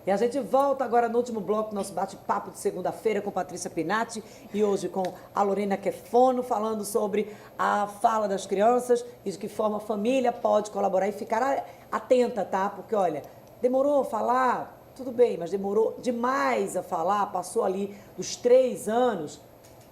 E a gente volta agora no último bloco do nosso bate-papo de segunda-feira com Patrícia Pinatti e hoje com a Lorena Kefono, falando sobre a fala das crianças e de que forma a família pode colaborar e ficar atenta, tá? Porque, olha, demorou a falar, tudo bem, mas demorou demais a falar, passou ali dos 3 anos,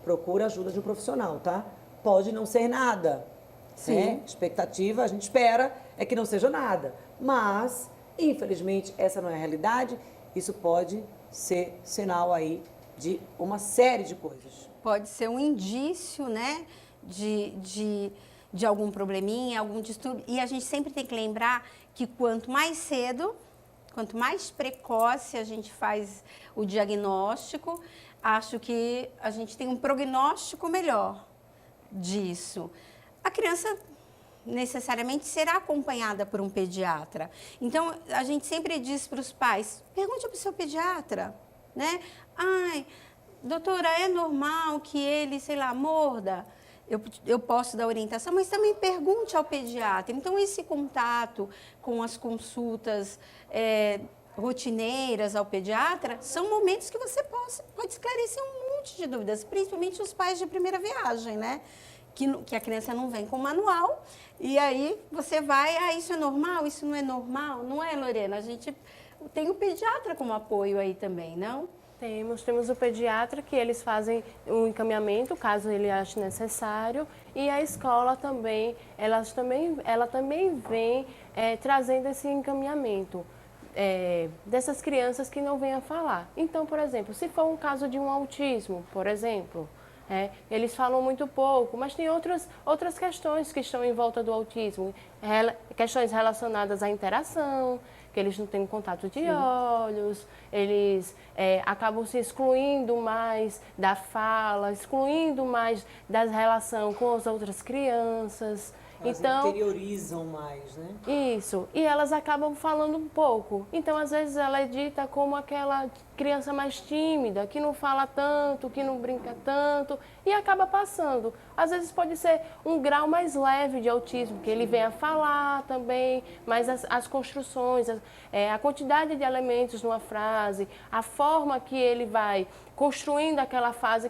procura ajuda de um profissional, tá? Pode não ser nada. Sim. Né? Expectativa, a gente espera, é que não seja nada. Mas, infelizmente, essa não é a realidade. Isso pode ser sinal aí de uma série de coisas. Pode ser um indício, né, de algum probleminha, algum distúrbio. E a gente sempre tem que lembrar que quanto mais cedo, quanto mais precoce a gente faz o diagnóstico, acho que a gente tem um prognóstico melhor disso. A criança necessariamente será acompanhada por um pediatra. Então, a gente sempre diz para os pais, pergunte para o seu pediatra, né? Ai, doutora, é normal que ele, sei lá, morda? Eu posso dar orientação, mas também pergunte ao pediatra. Então, esse contato com as consultas rotineiras ao pediatra são momentos que você pode esclarecer um monte de dúvidas, principalmente os pais de primeira viagem, né? Que a criança não vem com manual, e aí você vai, isso é normal, isso não é normal? Não é, Lorena? A gente tem o pediatra como apoio aí também, não? Temos o pediatra, que eles fazem um encaminhamento, caso ele ache necessário, e a escola também, ela também vem trazendo esse encaminhamento dessas crianças que não vêm a falar. Então, por exemplo, se for um caso de um autismo, por exemplo, eles falam muito pouco, mas tem outras questões que estão em volta do autismo, questões relacionadas à interação, que eles não têm contato de olhos, eles acabam se excluindo mais da fala, excluindo mais da relação com as outras crianças. Elas interiorizam mais, né? Isso, e elas acabam falando um pouco. Então, às vezes, ela é dita como aquela criança mais tímida, que não fala tanto, que não brinca tanto, e acaba passando. Às vezes pode ser um grau mais leve de autismo, que ele vem a falar também, mas as construções, a quantidade de elementos numa frase, a forma que ele vai construindo aquela frase,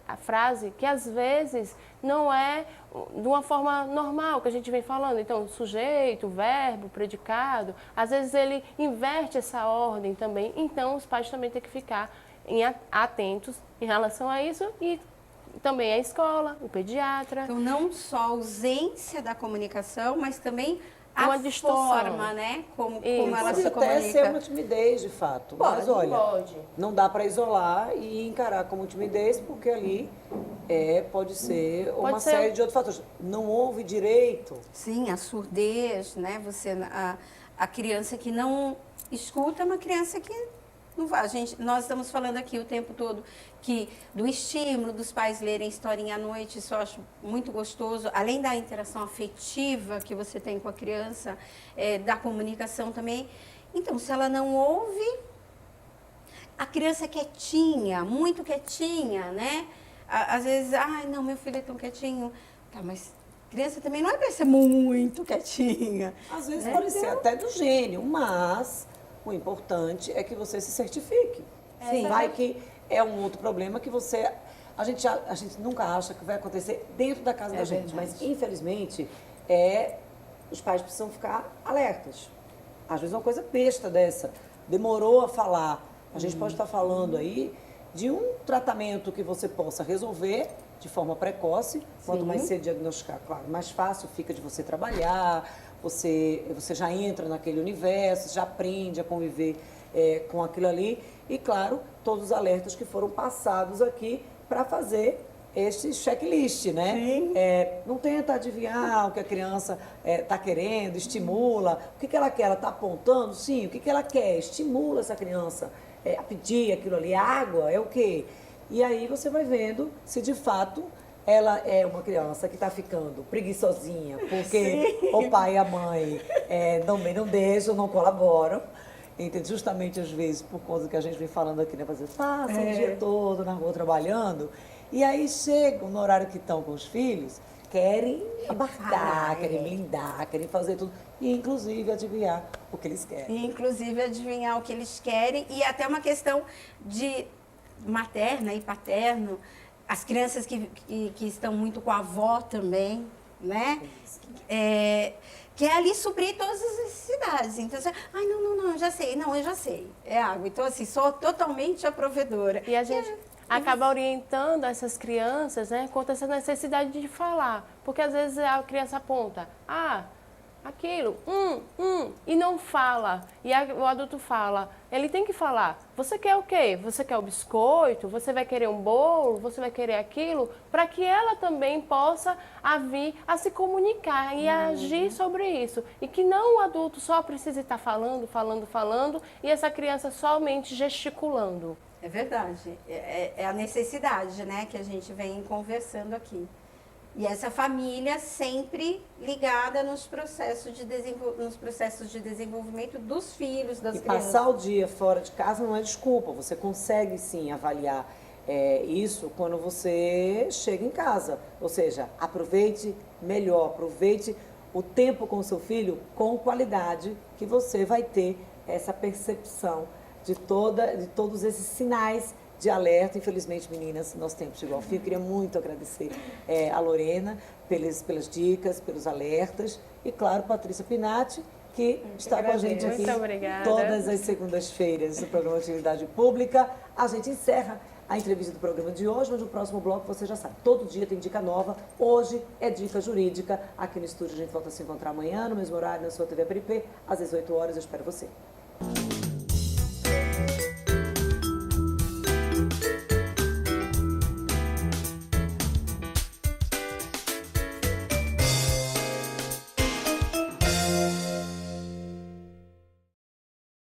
a frase que às vezes não é de uma forma normal que a gente vem falando. Então, sujeito, verbo, predicado, às vezes ele inverte essa ordem também. Então, os pais também têm que ficar atentos em relação a isso e também a escola, o pediatra. Então, não só a ausência da comunicação, mas também a uma distorção, forma, né? Como ela se Pode comunica. até ser uma timidez, de fato. Mas, olha, pode. não dá para isolar e encarar como timidez, porque ali pode ser uma série de outros fatores. Não ouve direito. Sim, a surdez, né? A criança que não escuta é uma criança que não vai. Nós estamos falando aqui o tempo todo do estímulo dos pais lerem historinha à noite, isso eu acho muito gostoso, além da interação afetiva que você tem com a criança, da comunicação também. Então, se ela não ouve, a criança é quietinha, muito quietinha, né? Às vezes, ai, não, meu filho é tão quietinho. Tá, mas criança também não é para ser muito quietinha. Às vezes pode ser até do gênio, mas o importante é que você se certifique. Sim. Vai que é um outro problema que você... A gente nunca acha que vai acontecer dentro da casa da gente, verdade. mas infelizmente os pais precisam ficar alertas. Às vezes uma coisa besta dessa, demorou a falar. A gente pode estar falando aí de um tratamento que você possa resolver de forma precoce. Quanto mais cedo diagnosticar, claro, mais fácil fica de você trabalhar, você já entra naquele universo, já aprende a conviver com aquilo ali. E, claro, todos os alertas que foram passados aqui para fazer este checklist, né? Sim. Não tenta adivinhar o que a criança está querendo, estimula. O que ela quer? Ela está apontando? Sim. O que ela quer? Estimula essa criança a pedir aquilo ali. Água é o quê? E aí você vai vendo se de fato ela é uma criança que está ficando preguiçosinha, porque o pai e a mãe não deixam, não colaboram. Entende? Justamente às vezes por conta que a gente vem falando aqui, né? Passa o dia todo na rua trabalhando. E aí chegam no horário que estão com os filhos querem abarcar, Falar, querem blindar, querem fazer tudo. E, inclusive, adivinhar o que eles querem. E, inclusive, adivinhar o que eles querem. E até uma questão de materna e paterno. As crianças que estão muito com a avó também, né? Que é ali suprir todas as necessidades. Então, você, ai, não, eu já sei. Não, eu já sei. É água. Então, assim, sou totalmente a provedora. E a gente acaba orientando essas crianças, né, quanto a essa necessidade de falar. Porque às vezes a criança aponta, aquilo, e não fala. E o adulto fala, ele tem que falar. Você quer o quê? Você quer o biscoito? Você vai querer um bolo? Você vai querer aquilo? Para que ela também possa vir a se comunicar e a agir sobre isso. E que não o adulto só precise estar falando, e essa criança somente gesticulando. É verdade. É a necessidade, né, que a gente vem conversando aqui. E essa família sempre ligada nos processos de desenvolvimento dos filhos, das crianças. Passar o dia fora de casa não é desculpa. Você consegue, sim, avaliar isso quando você chega em casa. Ou seja, aproveite melhor, aproveite o tempo com o seu filho com qualidade, que você vai ter essa percepção de todos esses sinais de alerta. Infelizmente, meninas, nosso tempo chegou ao fim. Eu queria muito agradecer a Lorena pelas dicas, pelos alertas. E, claro, Patrícia Pinatti, que está com a gente aqui todas as segundas-feiras no programa Utilidade Pública. A gente encerra a entrevista do programa de hoje, mas no próximo bloco você já sabe, todo dia tem dica nova. Hoje é dica jurídica. Aqui no estúdio a gente volta a se encontrar amanhã, no mesmo horário, na sua TV App, às 18 horas. Eu espero você.